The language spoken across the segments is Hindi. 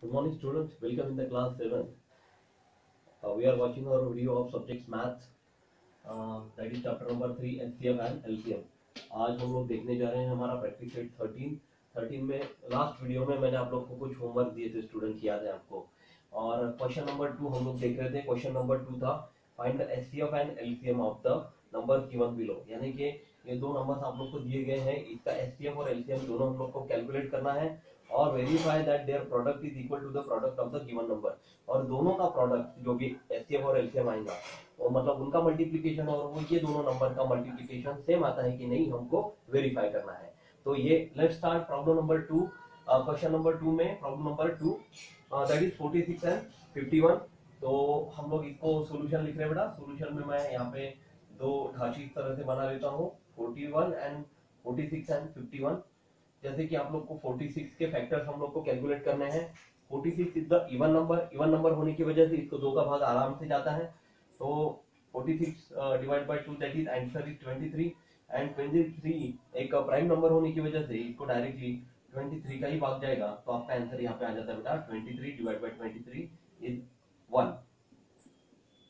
Good morning, students. Welcome in the class 7. We are watching our video of subjects maths. That is chapter number 3 HCF and LCM. आज हम लोग देखने जा रहे हैं हमारा प्रैक्टिस सेट 13 में लास्ट वीडियो में मैंने आप लोग को कुछ होमवर्क दिए थे स्टूडेंट, याद है आपको। और क्वेश्चन नंबर 2 हम लोग देख रहे थे। क्वेश्चन नंबर 2 था find the HCF and LCM of the number given below, यानी कि ये दो नंबर्स आप लोग को दिए गए हैं, इसका HCF और LCM दोनों हम लोग को कैलकुलेट करना है और verify that their product is equal to the product of the given number. और दोनों का प्रोडक्ट जो भी HCF और LCM आएगा वो मतलब उनका मल्टीप्लिकेशन और वो ये दोनों नंबर का मल्टीप्लिकेशन सेम आता है कि नहीं, हमको वेरीफाई करना है। तो ये let's start problem number 2। Question number 2 में problem number 2 that is 46 and 51। तो हम लोग इसको सॉल्यूशन लिख रहे हैं बेटा। सॉल्यूशन में मैं यहाँ पे दो ढांचे इस तरह से बना लेता हूँ, 41 एंड 46 एंड 51। जैसे कि आप लोग को 46 के फैक्टर्स हम लोग को कैलकुलेट करने हैं। 46 इज द इवन नंबर होने की वजह से इसको दो का भाग आराम से जाता है। तो 46 divide by 2 that is answer is 23 and 23 एक प्राइम नंबर होने की वजह से इसको डायरेक्टली 23 का ही भाग जाएगा। तो आपका आंसर यहाँ पे आ जाता है बेटा 23 divide by 23 is 1,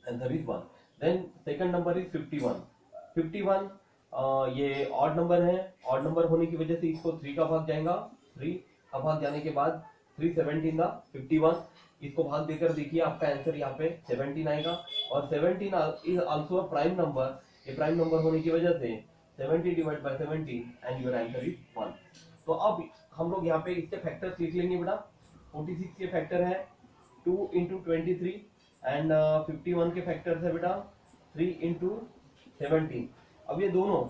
answer is 1। Then second number is 51। ये ऑड नंबर है, ऑड नंबर होने की वजह से इसको 3 का भाग जाएगा। 3 का भाग जाने के बाद 3 17 का 51, इसको भाग देकर देखिए आपका आंसर यहाँ पे 17 आएगा। और 17 is also a prime number, ये प्राइम नंबर होने की वजह से 70 divide by 70 and your answer is 1। तो अब हम लोग यहाँ पे इसके फैक्टर्स लिख लेंगे बेटा। 46 के फैक्टर है 2 इंटू 23 एंड 51 के फैक्टर्स है बेटा 3 इंटू 17। अब ये दोनों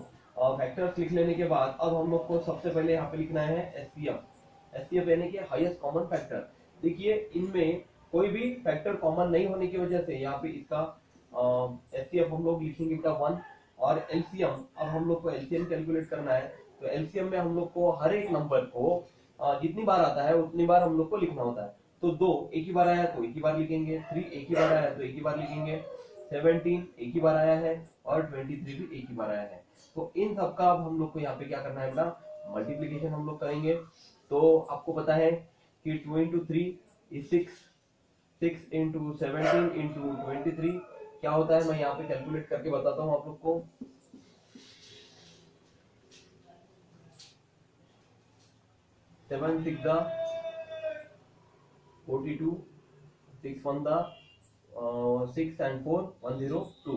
फैक्टर्स लिख लेने के बाद अब हम लोग को सबसे पहले यहाँ पे लिखना है एचसीएफ यानी कि हाईएस्ट कॉमन फैक्टर। देखिए इनमें कोई भी फैक्टर कॉमन नहीं होने की वजह से यहाँ पे इसका एचसीएफ हम लोग लिखेंगे बेटा 1। और एलसीएम, अब हम लोग को एलसीएम कैलकुलेट करना है। तो एलसीएम में हम लोग को हर एक नंबर को जितनी बार आता है उतनी बार हम लोग को लिखना होता है। तो 2 एक ही बार आया तो एक ही बार लिखेंगे, 3 एक ही बार आया तो एक ही बार लिखेंगे, 17 एक ही बार आया है और 23 भी एक ही बार आया है। तो इन सब का अब हम लोग को यहाँ पे क्या करना है बेटा, मल्टीप्लीकेशन हम लोग करेंगे। तो आपको पता है कि 2 इंटू 3 इज 6, 6 इंटू 17 इंटू 23 क्या होता है, मैं यहाँ पे कैलकुलेट करके बताता हूँ आप लोग को। 7 6 42, 6 1 6 and 4 102।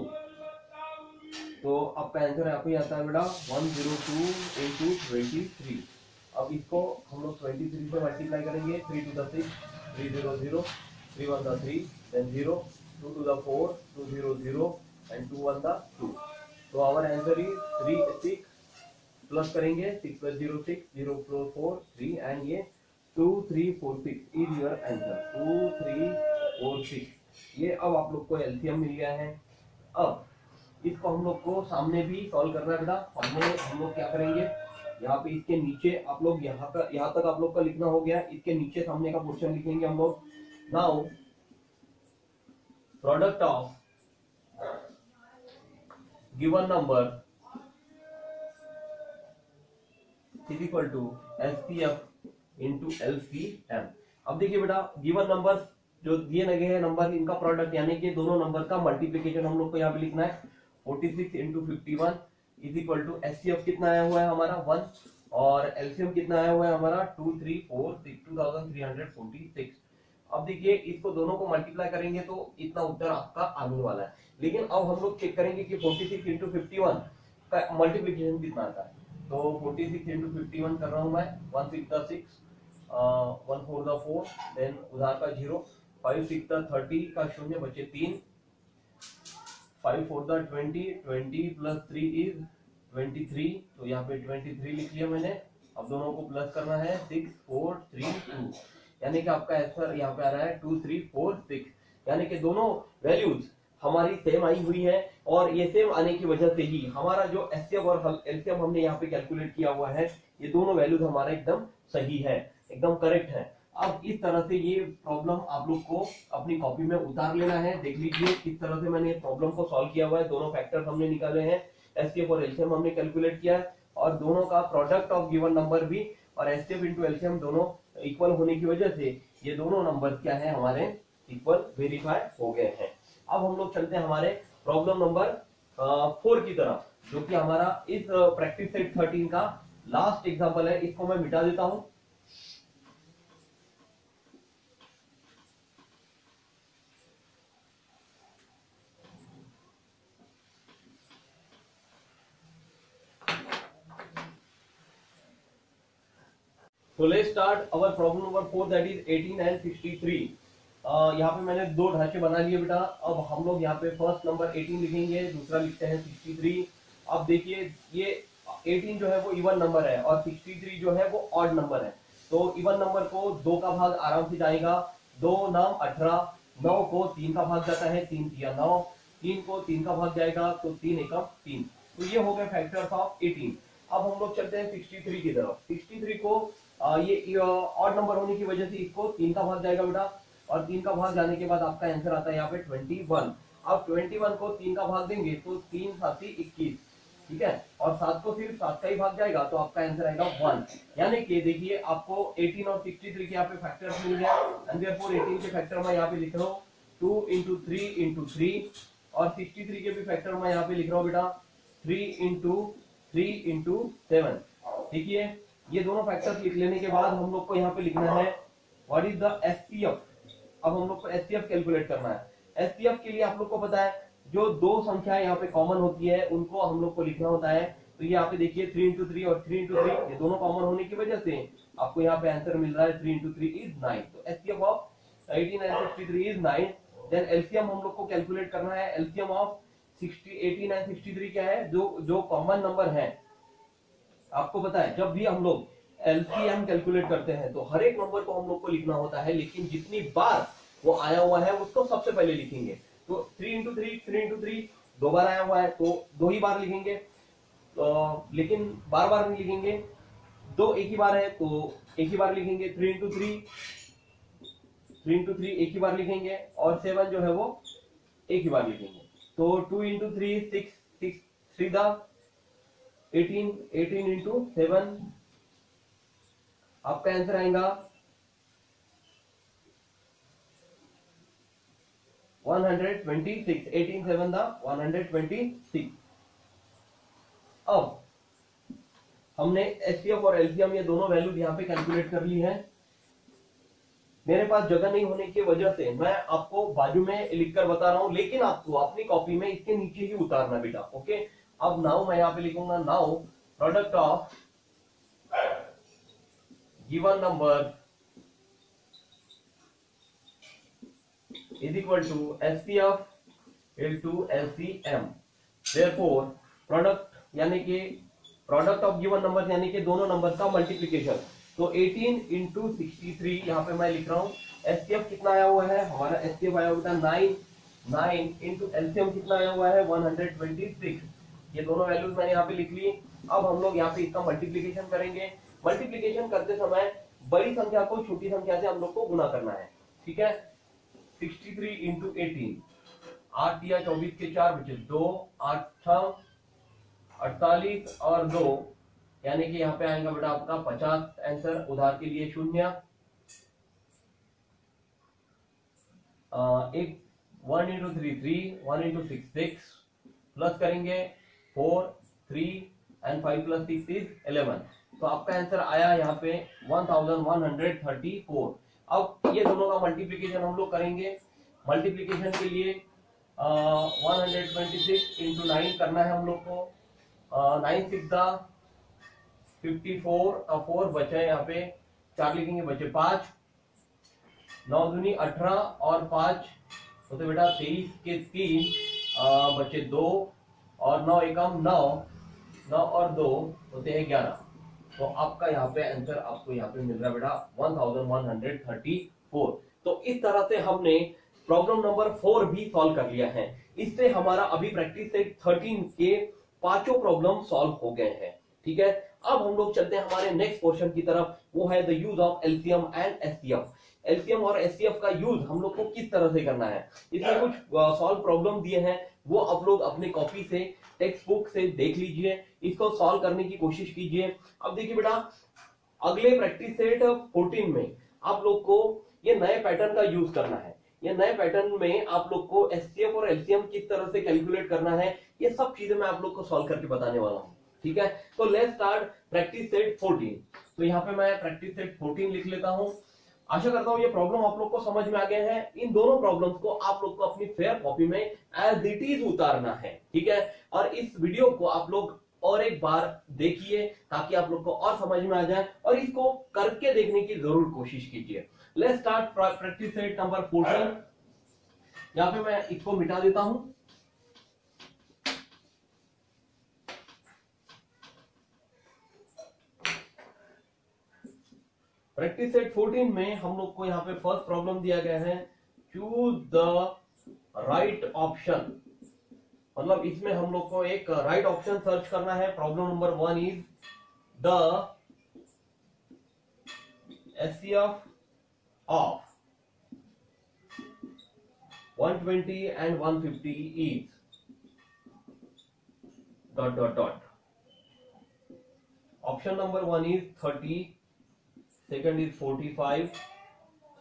तो आपका आंसर यहाँ पे आता है बेटा 102 इंटू 23। अब इसको हम लोग 23 से मल्टीप्लाई करेंगे। 3 to the 6 300, 3 1 the 3 then 0, 2 to the 4 200 and 2 1 the 2। तो आवर आंसर इज 3 6 प्लस करेंगे 6 प्लस 0 6 0 प्लस 4 3 एंड ये 2 3 4 6 इज योर आंसर 2 3 4 6। ये अब आप लोग को एलसीएम मिल गया है। अब इसको हम लोग को सामने भी सॉल्व करना है बेटा। सामने हम लोग क्या करेंगे, यहाँ पे इसके नीचे आप लोग यहाँ तक आप लोग का लिखना हो गया। इसके नीचे सामने का पोर्शन लिखेंगे हम लोग। Now product of given number is equal to HCF into LCM. अब देखिए बेटा, गिवन नंबर जो दिए गए हैं नंबर, इनका प्रोडक्ट यानी कि दोनों नंबर का मल्टीप्लिकेशन हम लोग को यहाँ पे लिखना है। 46 into 51 is equal to HCF कितना आया हुआ है हमारा 1 और एलसीएम कितना आया हुआ है हमारा 2346 2346। अब देखिए इसको दोनों को मल्टीप्लाई करेंगे तो इतना उत्तर आपका आने वाला है। लेकिन अब हम लोग चेक करेंगे कि 46 इंटू 51 का मल्टीप्लिकेशन कितना आता है। तो 46 इंटू 51 कर रहा हूं मैं। 1 6 द 6 1 4 द 4 देन उधार का 0, 5 6 द 30 का 0 बचे 3, 5 4 द 20 20 प्लस 3 इज 23। तो यहाँ पे 23 लिख लिया मैंने। अब दोनों को प्लस करना है 6 4 3 2, यानी कि आपका आंसर यहाँ पे आ रहा है 2 3 4 6। यानी कि दोनों वैल्यूज हमारी सेम आई हुई है और ये सेम आने की वजह से ही हमारा जो एचसीएफ और एलसीएम हमने यहाँ पे कैलकुलेट किया हुआ है, ये दोनों वैल्यूज हमारा एकदम सही है, एकदम करेक्ट है। अब इस तरह से ये प्रॉब्लम आप लोग को अपनी कॉपी में उतार लेना है। देख लीजिए किस तरह से मैंने प्रॉब्लम को सॉल्व किया हुआ है। दोनों फैक्टर्स हमने निकाले हैं, एचसीएफ और एलसीएम हमने कैलकुलेट किया है और दोनों का प्रोडक्ट ऑफ गिवन नंबर भी और एचसीएफ इंटू एलसीएम दोनों इक्वल होने की वजह से ये दोनों नंबर क्या है हमारे इक्वल वेरीफाई हो गए हैं। अब हम लोग चलते हैं हमारे प्रॉब्लम नंबर 4 की तरफ, जो कि हमारा इस प्रैक्टिस सेट 13 का लास्ट एग्जांपल है। इसको मैं मिटा देता हूं। So let's start our problem number 4 that is 18 and 63। यहाँ पे मैंने दो ढांचे बना लिए बेटा। अब हम लोग यहाँ पे फर्स्ट नंबर 18 लिखेंगे, दूसरा लिखते हैं 63। अब देखिए ये 18 जो है वो इवन नंबर है और 63 जो है वो ऑड नंबर है। तो इवन नंबर को 2 का भाग आराम से जाएगा, 2 नाम 18, 9 को 3 का भाग जाता है, 3 किया 9, 3 को 3 का भाग जाएगा तो 3 एकम 3। तो ये हो गए फैक्टर्स ऑफ 18। अब हम लोग चलते हैं 63 की तरफ। 63 को ये ऑड नंबर होने की वजह से इसको 3 का भाग जाएगा बेटा, और 3 का भाग जाने के बाद आपका आंसर आता है यहाँ पे 21। अब 21 को 3 का भाग देंगे तो 3 7 21, ठीक है, और 7 को सिर्फ 7 का ही भाग जाएगा तो आपका आंसर आएगा 1। यानी कि देखिए आपको 18 और 63 के यहाँ पे फैक्टर्स मिल गया, एंड देयरफॉर 18 के फैक्टर मैं यहाँ पे लिख रहा हूँ 2 into 3 into 3, और 63 के भी फैक्टर मैं यहाँ पे लिख रहा हूँ बेटा 3 into 3 into 7। देखिए ये दोनों फैक्टर्स लिख लेने के बाद हम लोग को यहाँ पे लिखना है व्हाट इज द एचसीएफ। अब हम लोग को एचसीएफ कैलकुलेट करना है। एचसीएफ के लिए आप लोग को पता है जो दो संख्या यहाँ पे कॉमन होती है उनको हम लोग को लिखना होता है। तो यहाँ पे देखिए 3 into 3 और 3 into 3 ये दोनों कॉमन होने की वजह से आपको यहाँ पे आंसर मिल रहा है 3 into 3 is 9। तो HCF of 18 and 63 is 9। Then LCM हम लोग को कैलकुलेट करना है। एलसीएम ऑफ 18 and 63 क्या है, जो कॉमन नंबर है। आपको पता है जब भी हम लोग एलसीएम कैलकुलेट करते हैं तो हर एक नंबर को हम लोग को लिखना होता है, लेकिन जितनी बार वो आया हुआ है उसको सबसे पहले लिखेंगे। तो 3 into 3 दो बार आया हुआ है तो 2 ही बार लिखेंगे, लेकिन बार बार नहीं लिखेंगे। 2 एक ही बार है तो एक ही बार लिखेंगे। 3 into 3 एक ही बार लिखेंगे, और 7 जो है वो एक ही बार लिखेंगे। तो 2 into 3 6 3 दा 18 into 7 आपका आंसर आएगा 126। 18 7 दा 126। अब हमने एचसीएफ और एलसीएम ये दोनों वैल्यूज यहाँ पे कैलकुलेट कर ली है। मेरे पास जगह नहीं होने की वजह से मैं आपको बाजू में लिखकर बता रहा हूं, लेकिन आपको अपनी कॉपी में इसके नीचे ही उतारना बेटा, ओके। अब नाउ मैं यहाँ पे लिखूंगा now product of given number is equal to HCF into LCM. Therefore product यानी कि प्रोडक्ट ऑफ गिवन नंबर यानी कि दोनों नंबर का मल्टीप्लीकेशन। तो 18 into 63 यहाँ पे मैं लिख रहा हूँ। एचसीएफ कितना आया हुआ है हमारा, एचसीएफ आया हुआ था 9 into एलसीएम कितना आया हुआ है 126। ये दोनों वैल्यूज मैंने यहाँ पे लिख ली। अब हम लोग यहाँ पे इसका मल्टीप्लीकेशन करेंगे। मल्टीप्लीकेशन करते समय बड़ी संख्या को छोटी संख्या से हम लोग को गुना करना है, ठीक है। 63 into 18, 8 या 24 के 4 बचे 2, 8 48 और 2, यानी कि यहाँ पे आएगा बेटा आपका 50 आंसर। उधार के लिए 0। एक 1 into 3 3, 1 into 6 6, प्लस करेंगे 4 3 एंड 5 plus 6 is 11। तो आपका आंसर आया यहाँ पे 1134। अब ये दोनों का मल्टीप्लीकेशन हम लोग करेंगे। मल्टीप्लीकेशन के लिए 126 into 9 करना है हम लोग को। 9 6 दा 54 और 4 बचे यहाँ पे 4 लिखेंगे, बचे 5, 9 दूनी 18 और 5 तो बेटा 23 के 3 बचे 2, और 9 एकम 9 और 2 होते हैं 11। तो आपका यहाँ पे आंसर आपको यहाँ पे मिल रहा है बेटा 1134। तो इस तरह से हमने प्रॉब्लम नंबर 4 भी सॉल्व कर लिया है। इससे हमारा अभी प्रैक्टिस सेट 13 के 5 प्रॉब्लम सॉल्व हो गए हैं, ठीक है। अब हम लोग चलते हैं हमारे नेक्स्ट पोर्शन की तरफ, वो है the use of LCM and HCF. LCM और एचसीएफ का यूज हम लोग को किस तरह से करना है, इसमें कुछ सॉल्व प्रॉब्लम दिए हैं, वो आप लोग अपने कॉपी से टेक्स्ट बुक से देख लीजिए, इसको सॉल्व करने की कोशिश कीजिए। अब देखिए बेटा अगले प्रैक्टिस सेट 14 में आप लोग को ये नए पैटर्न का यूज करना है। ये नए पैटर्न में आप लोग को एचसीएफ और एलसीएम किस तरह से कैलकुलेट करना है, ये सब चीजें मैं आप लोग को सॉल्व करके बताने वाला हूं। ठीक है, तो लेट्स स्टार्ट प्रैक्टिस सेट 14। तो यहाँ पे मैं प्रैक्टिस सेट 14 लिख लेता हूं। आशा करता हूं ये प्रॉब्लम आप लोग को समझ में आ गए हैं। इन दोनों प्रॉब्लम्स को आप लोग को अपनी फेयर कॉपी में एज इट इज उतारना है। ठीक है, और इस वीडियो को आप लोग और एक बार देखिए ताकि आप लोग को और समझ में आ जाए, और इसको करके देखने की जरूर कोशिश कीजिए। Let's start practice set number 14। यहाँ पे मैं इसको मिटा देता हूं। प्रैक्टिस सेट 14 में हम लोग को यहाँ पे फर्स्ट प्रॉब्लम दिया गया है, चूज द राइट ऑप्शन। मतलब इसमें हम लोग को एक राइट ऑप्शन सर्च करना है। Problem number 1 is the HCF of 120 and 150 is ... Option number 1 is 30, second is 45,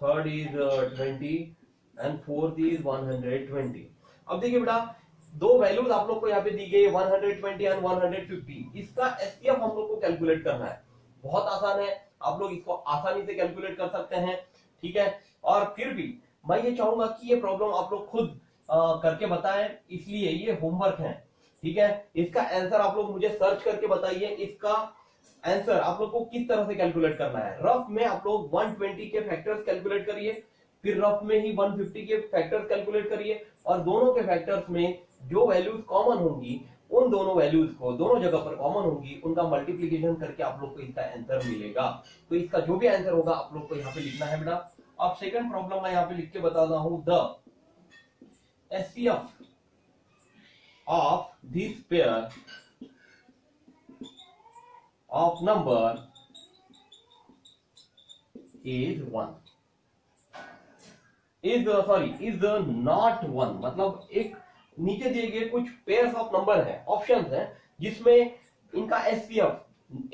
third is 20 and fourth is 120। अब देखिए बेटा, दो वैल्यूज आप लोग को यहाँ पे दी गई है 120 एंड 150। इसका एचसीएफ हम लोग को कैलकुलेट करना है। बहुत आसान है, आप लोग इसको आसानी से कैलकुलेट कर सकते हैं। ठीक है, और फिर भी मैं ये चाहूंगा कि ये प्रॉब्लम आप लोग खुद करके बताएं, इसलिए ये होमवर्क है। ठीक है, इसका आंसर आप लोग मुझे सर्च करके बताइए। इसका आंसर आप लोग को किस तरह से कैलकुलेट करना है। रफ में आप लोग 120 के फैक्टर्स कैलकुलेट करिए, फिर रफ में ही 150 के फैक्टर्स कैलकुलेट करिए, और दोनों के फैक्टर्स में जो वैल्यूज कॉमन होंगी उन दोनों वैल्यूज को, दोनों जगह पर कॉमन होंगी, उनका मल्टीप्लीकेशन करके आप लोग को इसका आंसर मिलेगा। तो इसका जो भी आंसर होगा आप लोग को यहाँ पे लिखना है बेटा। अब सेकंड प्रॉब्लम मैं यहाँ पे लिख के बताता हूं, the HCF of this pair of number is 1 is not 1। मतलब एक नीचे दिए गए कुछ पेयर्स ऑफ नंबर है, ऑप्शंस हैं, जिसमें इनका एचसीएफ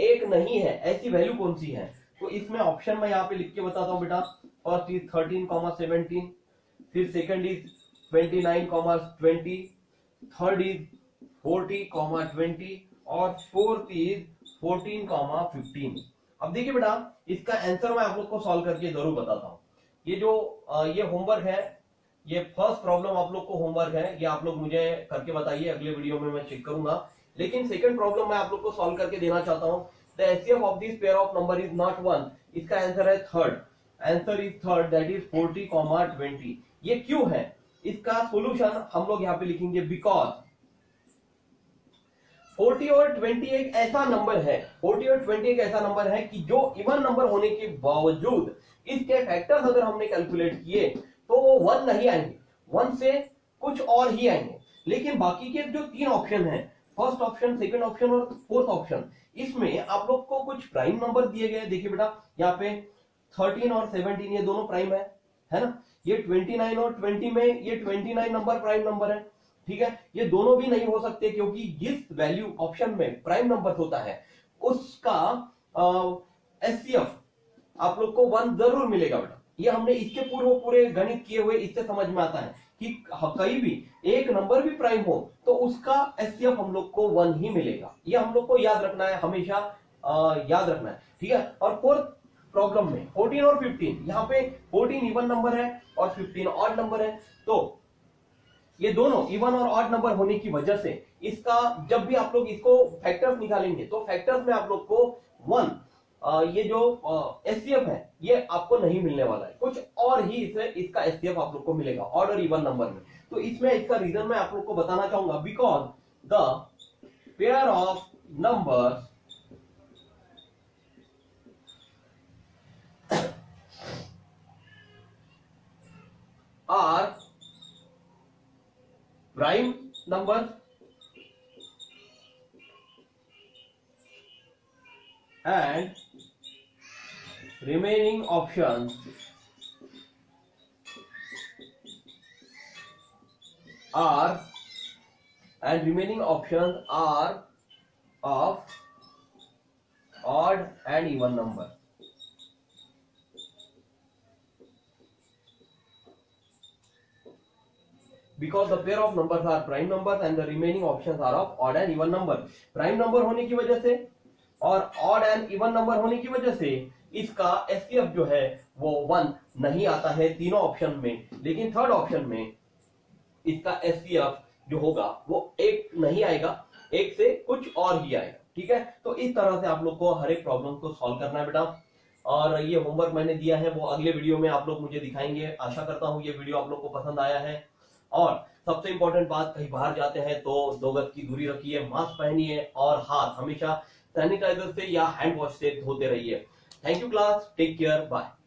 एक नहीं है, ऐसी वैल्यू कौन सी है। तो इसमें ऑप्शन मैं यहाँ पे लिख के बताता हूं बेटा। फर्स्ट इज 13,17, फिर सेकंड इज 29,20, थर्ड इज 40,20 और फोर्थ इज 14,15। अब देखिए बेटा, इसका आंसर मैं आप लोग को सॉल्व करके जरूर बताता हूं। ये जो ये होमवर्क है, ये फर्स्ट प्रॉब्लम आप लोग को होमवर्क है, ये आप लोग मुझे करके बताइए, अगले वीडियो में मैं चेक करूंगा। लेकिन सेकंड प्रॉब्लम मैं आप लोग को सॉल्व करके देना चाहता हूं। The HCF of this pair of number is not 1। इसका आंसर है third, answer is third, that is 40,20। ये क्यों है, इसका सोल्यूशन हम लोग यहाँ पे लिखेंगे, बिकॉज 40 और 20 एक ऐसा नंबर है, 40 और 20 एक ऐसा नंबर है कि जो इवन नंबर होने के बावजूद इसके फैक्टर्स अगर हमने कैलकुलेट किए तो वो 1 नहीं आएंगे, 1 से कुछ और ही आएंगे। लेकिन बाकी के जो तीन ऑप्शन हैं, फर्स्ट ऑप्शन, सेकंड ऑप्शन और फोर्थ ऑप्शन, इसमें आप लोग को कुछ प्राइम नंबर दिए गए। देखिए बेटा, यहाँ पे 13 और 17 ये दोनों प्राइम है ना। ये 29 और 20 में ये 29 नंबर प्राइम नंबर है। ठीक है, ये दोनों भी नहीं हो सकते क्योंकि जिस वैल्यू ऑप्शन में प्राइम नंबर होता है उसका एचसीएफ आप लोग को 1 जरूर मिलेगा बेटा। ये हमने इसके पूर्व पूरे गणित किए हुए, इससे समझ में आता है कि कहीं भी एक नंबर भी प्राइम हो तो उसका एचसीएफ हम लोग को 1 ही मिलेगा। ये हम लोग को याद रखना है, हमेशा याद रखना है। ठीक है, और फोर्थ प्रॉब्लम में 14 और 15, यहाँ पे 14 इवन नंबर है और 15 ऑड नंबर है। तो ये दोनों इवन और ऑड नंबर होने की वजह से इसका जब भी आप लोग इसको फैक्टर्स निकालेंगे तो फैक्टर्स में आप लोग को 1 ये जो एचसीएफ है ये आपको नहीं मिलने वाला है, कुछ और ही इसका एचसीएफ आप लोग को मिलेगा ऑड और इवन नंबर में। तो इसमें इसका रीजन मैं आप लोग को बताना चाहूंगा, because the pair of numbers are prime number and remaining options are of odd and even number। Because the pair of numbers are prime numbers and the remaining options are of odd and even number. Prime number होने की वजह से और ऑड एंड इवन नंबर होने की वजह से इसका एचसीएफ जो है वो 1 नहीं आता है तीनों ऑप्शन में, लेकिन थर्ड ऑप्शन में इसका एचसीएफ जो होगा वो 1 नहीं आएगा, 1 से कुछ और ही आएगा। ठीक है, तो इस तरह से आप लोग को हर एक प्रॉब्लम को सॉल्व करना है बेटा। और ये होमवर्क मैंने दिया है वो अगले वीडियो में आप लोग मुझे दिखाएंगे। आशा करता हूं ये वीडियो आप लोग को पसंद आया है। और सबसे इंपॉर्टेंट बात, कहीं बाहर जाते हैं तो 2 गज की दूरी रखिए, मास्क पहनिए और हाथ हमेशा सैनिटाइजर से या हैंड वॉश से धोते रहिए। Thank you class, take care, bye.